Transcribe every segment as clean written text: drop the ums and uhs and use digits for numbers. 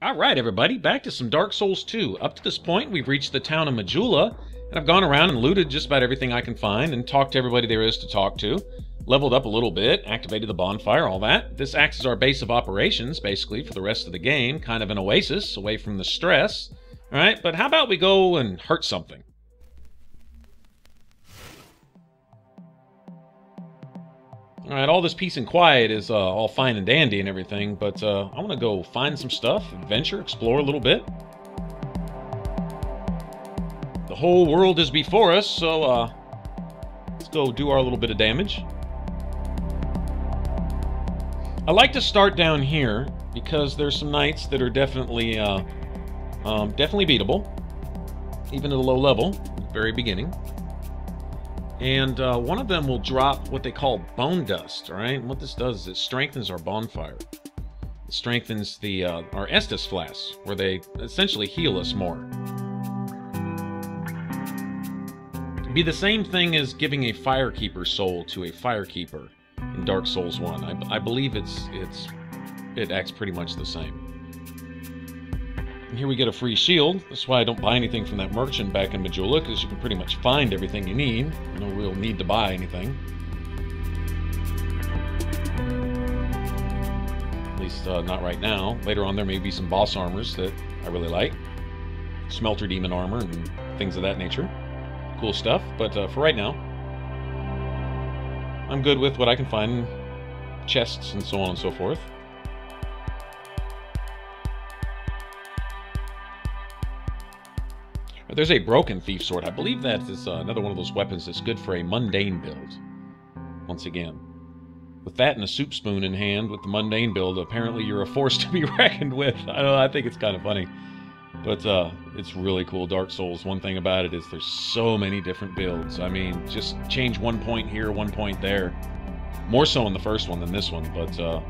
Alright everybody, back to some Dark Souls 2. Up to this point, we've reached the town of Majula, and I've gone around and looted just about everything I can find, and talked to everybody there is to talk to. Leveled up a little bit, activated the bonfire, all that. This acts as our base of operations, basically, for the rest of the game. Kind of an oasis, away from the stress. Alright, but how about we go and hurt something? Alright, all this peace and quiet is all fine and dandy and everything, but I want to go find some stuff, adventure, explore a little bit. The whole world is before us, so let's go do our little bit of damage. I like to start down here because there's some knights that are definitely beatable, even at a low level, at the very beginning. And one of them will drop what they call bone dust, alright? And what this does is it strengthens our bonfire. It strengthens the our Estus flasks, where they essentially heal us more. It'd be the same thing as giving a Firekeeper soul to a Firekeeper in Dark Souls 1. I believe it acts pretty much the same. And here we get a free shield. That's why I don't buy anything from that merchant back in Majula, because you can pretty much find everything you need. No real need to buy anything. At least not right now. Later on there may be some boss armors that I really like. Smelter demon armor and things of that nature. Cool stuff, but for right now, I'm good with what I can find in chests and so on and so forth. There's a broken thief sword. I believe that is another one of those weapons that's good for a mundane build. Once again, with that and a soup spoon in hand, with the mundane build, apparently you're a force to be reckoned with. I don't know, I think it's kind of funny. But it's really cool. Dark Souls, one thing about it is there's so many different builds. I mean, just change 1 point here, 1 point there. More so in the first one than this one, but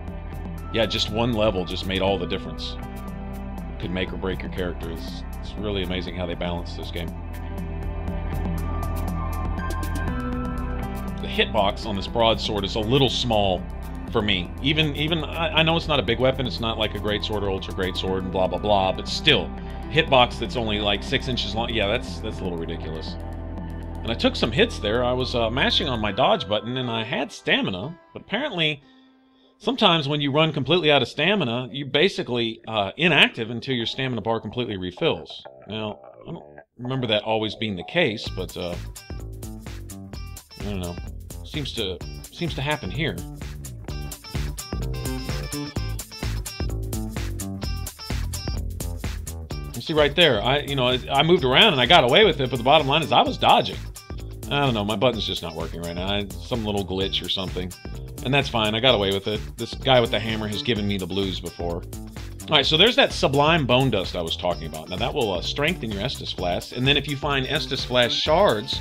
yeah, just one level just made all the difference. Could make or break your character. It's really amazing how they balance this game. The hitbox on this broadsword is a little small for me. Even I know it's not a big weapon, it's not like a great sword or ultra great sword and blah blah blah, but still, hitbox that's only like 6 inches long, yeah, that's a little ridiculous. And I took some hits there. I was mashing on my dodge button and I had stamina, but apparently sometimes when you run completely out of stamina, you're basically inactive until your stamina bar completely refills. Now, I don't remember that always being the case, but I don't know. Seems to happen here. You see right there, I moved around and I got away with it, but the bottom line is I was dodging. I don't know, my button's just not working right now. Some little glitch or something. And that's fine, I got away with it. This guy with the hammer has given me the blues before. Alright, so there's that sublime bone dust I was talking about. Now that will strengthen your Estus flasks, and then if you find Estus flask shards,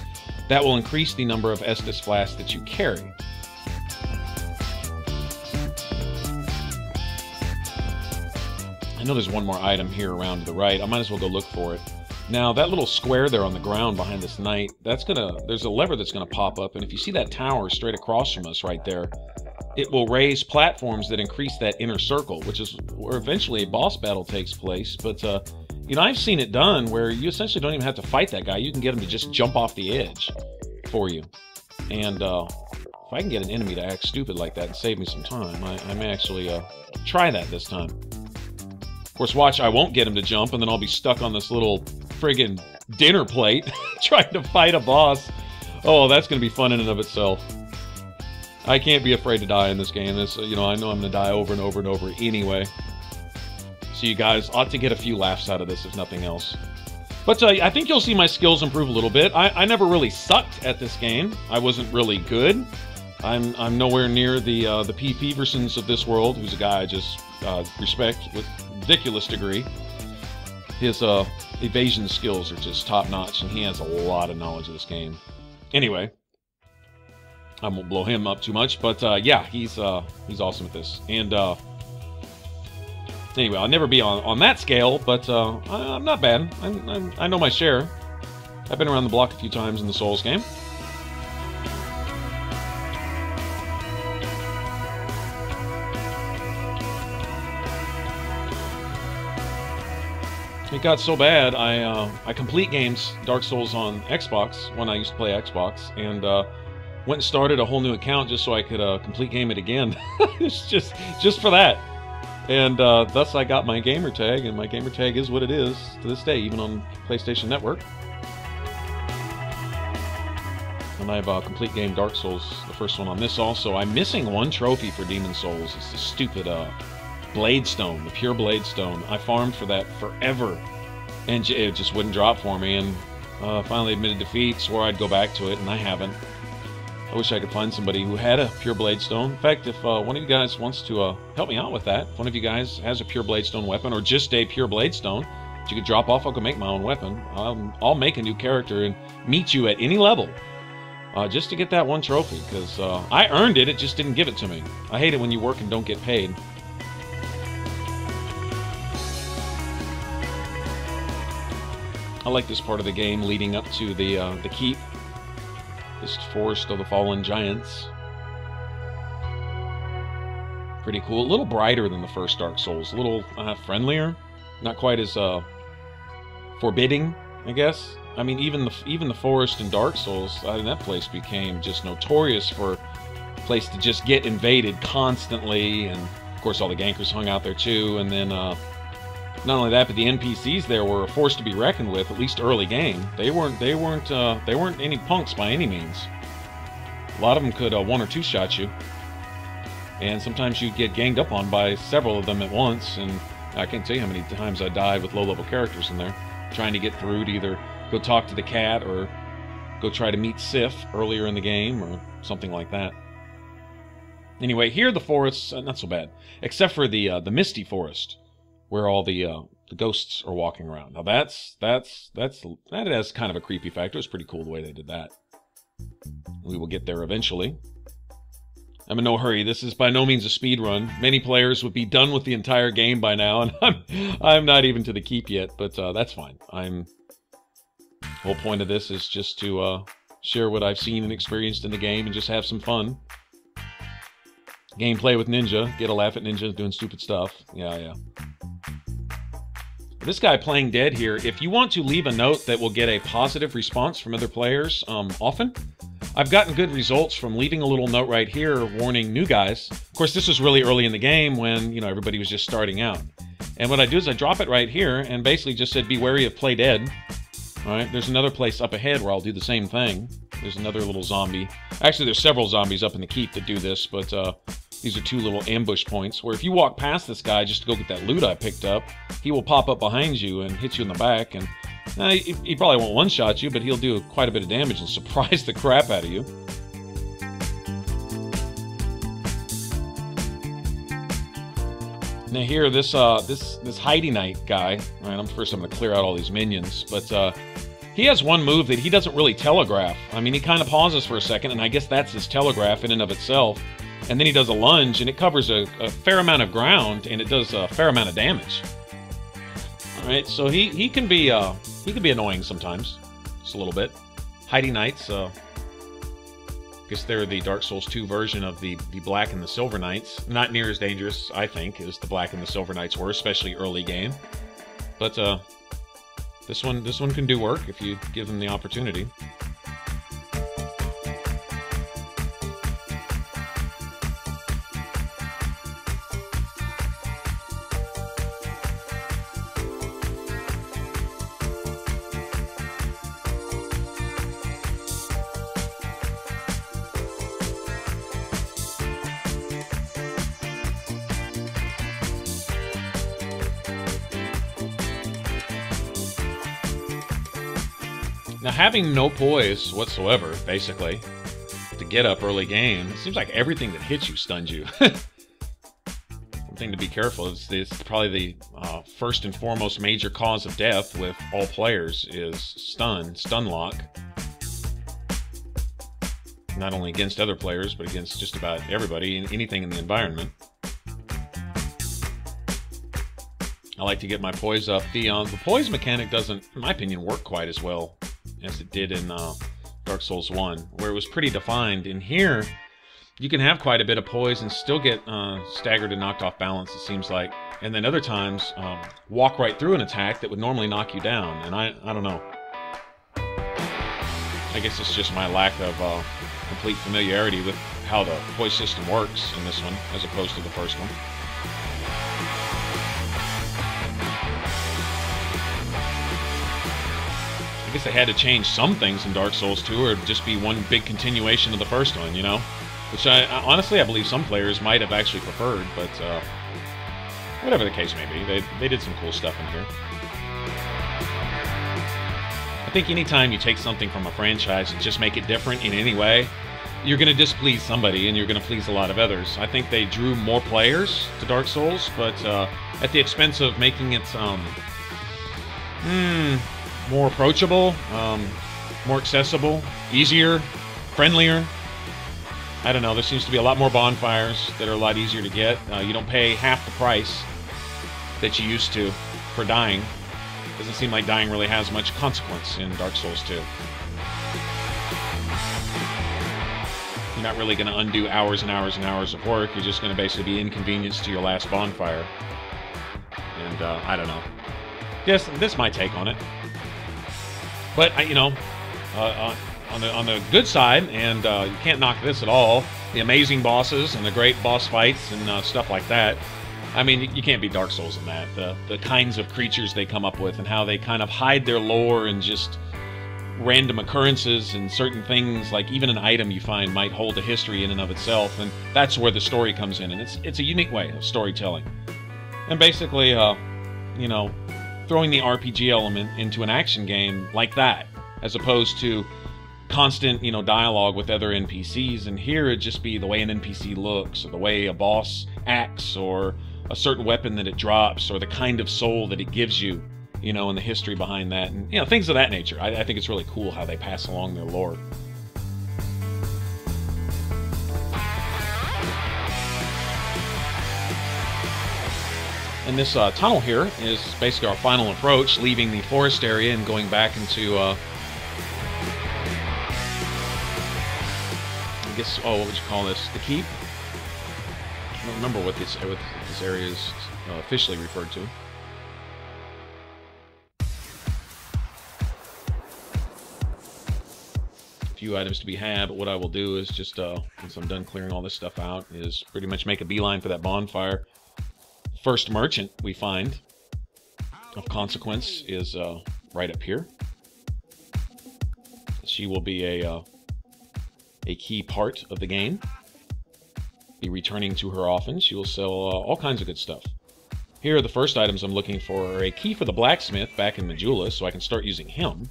that will increase the number of Estus flasks that you carry. I know there's one more item here around to the right. I might as well go look for it. Now, that little square there on the ground behind this knight, there's a lever that's gonna pop up, and if you see that tower straight across from us right there, it will raise platforms that increase that inner circle, which is where eventually a boss battle takes place. But, I've seen it done where you essentially don't even have to fight that guy. You can get him to just jump off the edge for you. And if I can get an enemy to act stupid like that and save me some time, I may actually try that this time. Of course, watch, I won't get him to jump, and then I'll be stuck on this little friggin' dinner plate trying to fight a boss. Oh, that's going to be fun in and of itself. I can't be afraid to die in this game. This, I know I'm going to die over and over and over anyway. So you guys ought to get a few laughs out of this, if nothing else. But I think you'll see my skills improve a little bit. I never really sucked at this game. I wasn't really good. I'm nowhere near the P. Petersons of this world, who's a guy I just respect with ridiculous degree. His evasion skills are just top-notch, and he has a lot of knowledge of this game. Anyway, I won't blow him up too much, but yeah, he's awesome at this. And anyway, I'll never be on that scale, but I'm not bad. I know my share. I've been around the block a few times in the Souls game. It got so bad, I complete games Dark Souls on Xbox when I used to play Xbox, and went and started a whole new account just so I could complete game it again. It's just for that. And thus I got my gamer tag, and my gamer tag is what it is to this day, even on PlayStation Network. And I have complete game Dark Souls, the first one on this also. I'm missing one trophy for Demon Souls. It's the stupid Blade Stone, the pure Blade Stone. I farmed for that forever, and it just wouldn't drop for me, and finally admitted defeat, swore I'd go back to it, and I haven't. I wish I could find somebody who had a pure Blade Stone. In fact, if one of you guys wants to help me out with that, if one of you guys has a pure Blade Stone weapon, or just a pure Blade Stone that you could drop off, I'll go make my own weapon. I'll make a new character and meet you at any level, just to get that one trophy, because I earned it, it just didn't give it to me. I hate it when you work and don't get paid. I like this part of the game leading up to the keep. This Forest of the Fallen Giants. Pretty cool. A little brighter than the first Dark Souls. A little friendlier. Not quite as forbidding, I guess. I mean, even the forest in Dark Souls, that place became just notorious for a place to just get invaded constantly, and of course all the gankers hung out there too. And then not only that, but the NPCs there were a force to be reckoned with, at least early game. They weren't any punks by any means. A lot of them could one or two shot you, and sometimes you'd get ganged up on by several of them at once. And I can't tell you how many times I died with low-level characters in there, trying to get through to either go talk to the cat or go try to meet Sif earlier in the game or something like that. Anyway, here the forest's not so bad, except for the Misty Forest, where all the ghosts are walking around. Now that has kind of a creepy factor. It's pretty cool the way they did that. We will get there eventually. I'm in no hurry. This is by no means a speed run. Many players would be done with the entire game by now, and I'm not even to the keep yet. But that's fine. The whole point of this is just to share what I've seen and experienced in the game and just have some fun. Gameplay with Ninja. Get a laugh at Ninja doing stupid stuff. Yeah. This guy playing dead here, if you want to leave a note that will get a positive response from other players often, I've gotten good results from leaving a little note right here warning new guys. Of course, this was really early in the game when, you know, everybody was just starting out. And what I do is I drop it right here and basically just said, be wary of play dead. All right, there's another place up ahead where I'll do the same thing. There's another little zombie. Actually, there's several zombies up in the keep that do this, but these are two little ambush points where if you walk past this guy just to go get that loot I picked up, he will pop up behind you and hit you in the back. And he probably won't one-shot you, but he'll do quite a bit of damage and surprise the crap out of you. Now here, this Heide Knight guy, all right, first I'm going to clear out all these minions, but he has one move that he doesn't really telegraph. I mean, he kind of pauses for a second, and I guess that's his telegraph in and of itself. And then he does a lunge, and it covers a fair amount of ground, and it does a fair amount of damage. All right, so he can be annoying sometimes, just a little bit. Heide Knights, I guess they're the Dark Souls 2 version of the Black and the Silver Knights. Not near as dangerous, I think, as the Black and the Silver Knights were, especially early game. But this one can do work if you give them the opportunity. Now, having no poise whatsoever, basically, to get up early game, it seems like everything that hits you stuns you. One thing to be careful is probably the first and foremost major cause of death with all players is stun lock. Not only against other players, but against just about everybody and anything in the environment. I like to get my poise up. The poise mechanic doesn't, in my opinion, work quite as well as it did in Dark Souls 1, where it was pretty defined. In here, you can have quite a bit of poise and still get staggered and knocked off balance, it seems like. and then other times walk right through an attack that would normally knock you down. And I don't know. I guess it's just my lack of complete familiarity with how the voice system works in this one, as opposed to the first one. I guess they had to change some things in Dark Souls 2, or just be one big continuation of the first one, you know? Which honestly, I believe some players might have actually preferred, but whatever the case may be, they did some cool stuff in here. I think anytime you take something from a franchise and just make it different in any way, you're going to displease somebody and you're going to please a lot of others. I think they drew more players to Dark Souls, but at the expense of making it more approachable, more accessible, easier, friendlier. I don't know, there seems to be a lot more bonfires that are a lot easier to get. You don't pay half the price that you used to for dying. Doesn't seem like dying really has much consequence in Dark Souls 2. You're not really going to undo hours and hours and hours of work. You're just going to basically be inconvenienced to your last bonfire. And I don't know. This is my take on it. But you know, on the good side, and you can't knock this at all, the amazing bosses and the great boss fights and stuff like that. I mean, you can't beat Dark Souls in that. The kinds of creatures they come up with and how they kind of hide their lore and just random occurrences and certain things, like even an item you find might hold a history in and of itself, and that's where the story comes in, and it's a unique way of storytelling. And basically, you know, throwing the RPG element into an action game like that, as opposed to constant, you know, dialogue with other NPCs, and here it'd just be the way an NPC looks, or the way a boss acts, or a certain weapon that it drops, or the kind of soul that it gives you, you know, and the history behind that, and, you know, things of that nature. I think it's really cool how they pass along their lore. And this tunnel here is basically our final approach, leaving the forest area and going back into, I guess, oh, what would you call this? The keep? I don't remember what this area is officially referred to. A few items to be had, but what I will do is just, once I'm done clearing all this stuff out, is pretty much make a beeline for that bonfire. First merchant we find of consequence is right up here. She will be a key part of the game. Be returning to her often. She will sell all kinds of good stuff. Here, the first items I'm looking for are a key for the blacksmith back in Majula, so I can start using him.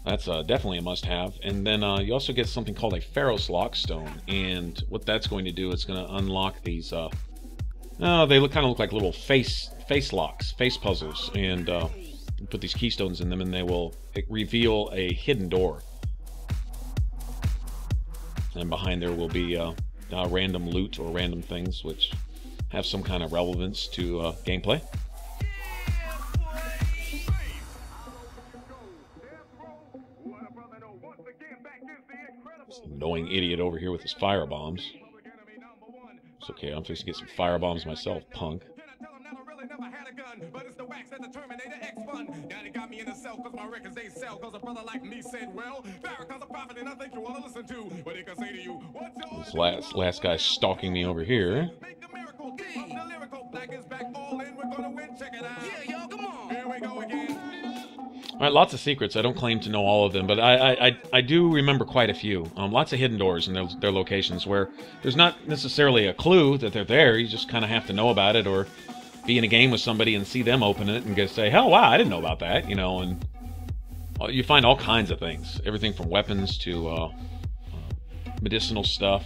That's definitely a must-have. And then you also get something called a Pharos Lock Stone, and what that's going to do, it's going to unlock these. Oh, they kind of look like little face locks, face puzzles, and you put these keystones in them, and they will reveal a hidden door. And behind there will be random loot or random things which have some kind of relevance to gameplay. This annoying idiot over here with his fire bombs. It's okay, I'm fixing to get some fire bombs myself, punk. But it's the wax that the Terminator X fun. Got it got me in the cell cause my records they sell. Cause a brother like me said, well, Farrakhan's a prophet and I think you wanna listen to what he can say to you. This last guy stalking me over here. Make the miracle, the lyrical black is back all in. We're gonna win, check it out. Yeah, y'all, come on. Here we go again. Alright, lots of secrets. I don't claim to know all of them, but I do remember quite a few. Lots of hidden doors and their locations where there's not necessarily a clue that they're there. You just kind of have to know about it, or be in a game with somebody and see them open it and go say, hell, wow, I didn't know about that, you know, and you find all kinds of things. Everything from weapons to medicinal stuff.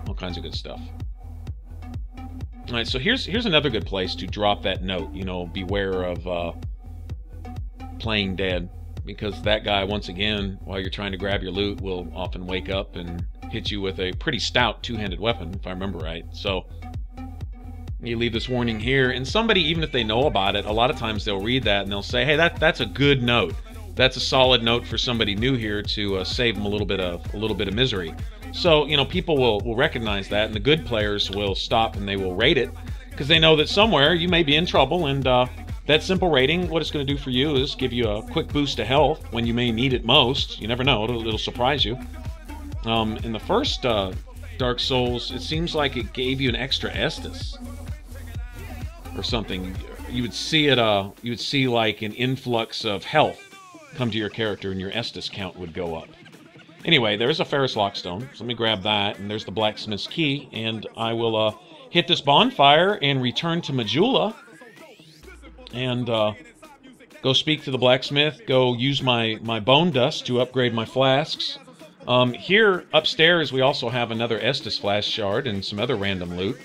All kinds of good stuff. All right, so here's another good place to drop that note, you know, beware of playing dead, because that guy, once again, while you're trying to grab your loot, will often wake up and hit you with a pretty stout two-handed weapon, if I remember right. So you leave this warning here, and somebody, even if they know about it, a lot of times they'll read that and they'll say, hey, that's a good note. That's a solid note for somebody new here to save them a little bit of misery. So, you know, people will recognize that, and the good players will stop and they will rate it, because they know that somewhere you may be in trouble, and that simple rating, what it's going to do for you is give you a quick boost to health when you may need it most. You never know, it'll surprise you. In the first Dark Souls, it seems like it gave you an extra Estus or something. You would see it. You would see like an influx of health come to your character, and your Estus count would go up. Anyway, there's a Ferrous Lockstone, so let me grab that, and there's the blacksmith's key, and I will hit this bonfire and return to Majula, and go speak to the blacksmith, go use my bone dust to upgrade my flasks. Here upstairs we also have another Estus flask shard and some other random loot,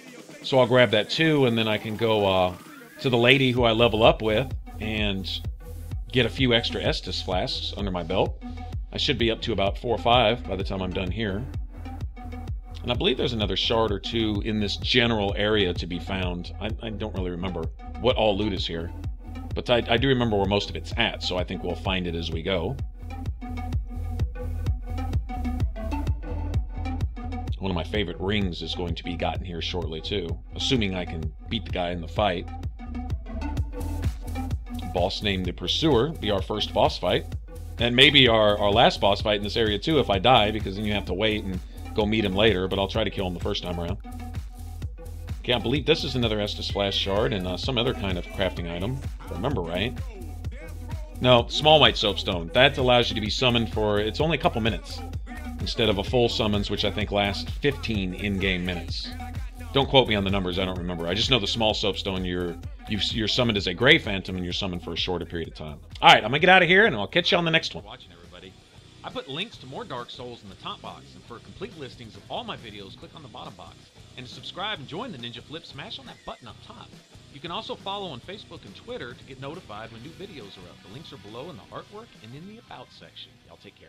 so I'll grab that too, and then I can go to the lady who I level up with and get a few extra Estus flasks under my belt. I should be up to about 4 or 5 by the time I'm done here. And I believe there's another shard or two in this general area to be found. I don't really remember what all loot is here, but I do remember where most of it's at, so I think we'll find it as we go. One of my favorite rings is going to be gotten here shortly too, assuming I can beat the guy in the fight. Boss named the Pursuer, be our first boss fight. And maybe our last boss fight in this area too if I die, because then you have to wait and go meet him later, but I'll try to kill him the first time around. Okay, I believe this is another Estus Flash Shard and some other kind of crafting item, if I remember right. No, Small White Soapstone. That allows you to be summoned for, it's only a couple minutes, instead of a full summons, which I think last 15 in-game minutes. Don't quote me on the numbers, I don't remember. I just know the Small Soapstone, you're summoned as a Grey Phantom, and you're summoned for a shorter period of time. Alright, I'm gonna get out of here, and I'll catch you on the next one. Watching, everybody. I put links to more Dark Souls in the top box, and for complete listings of all my videos, click on the bottom box. And to subscribe and join the Ninja Flip, smash on that button up top. You can also follow on Facebook and Twitter to get notified when new videos are up. The links are below in the artwork and in the About section. Y'all take care.